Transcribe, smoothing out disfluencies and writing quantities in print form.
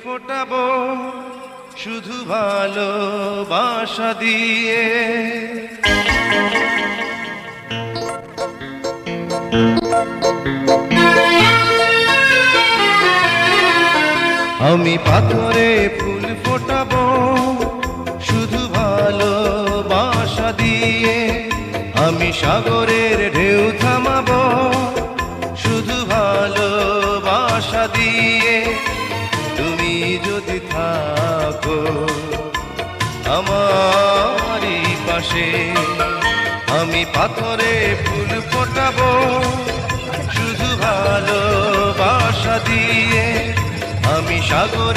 ফোটাবো শুধু ভালোবাসা দিয়ে। আমি পাথরে ফুল ফোটাবো শুধু ভালোবাসা দিয়ে। আমি সাগরের ঢেউ থামাবো শুধু ভালোবাসা দিয়ে। তুমি যদি থাকো আমারই পাশে, আমি পাথরে ফুল ফোটাবো শুধু ভালোবাসা দিয়ে। আমি সাগরে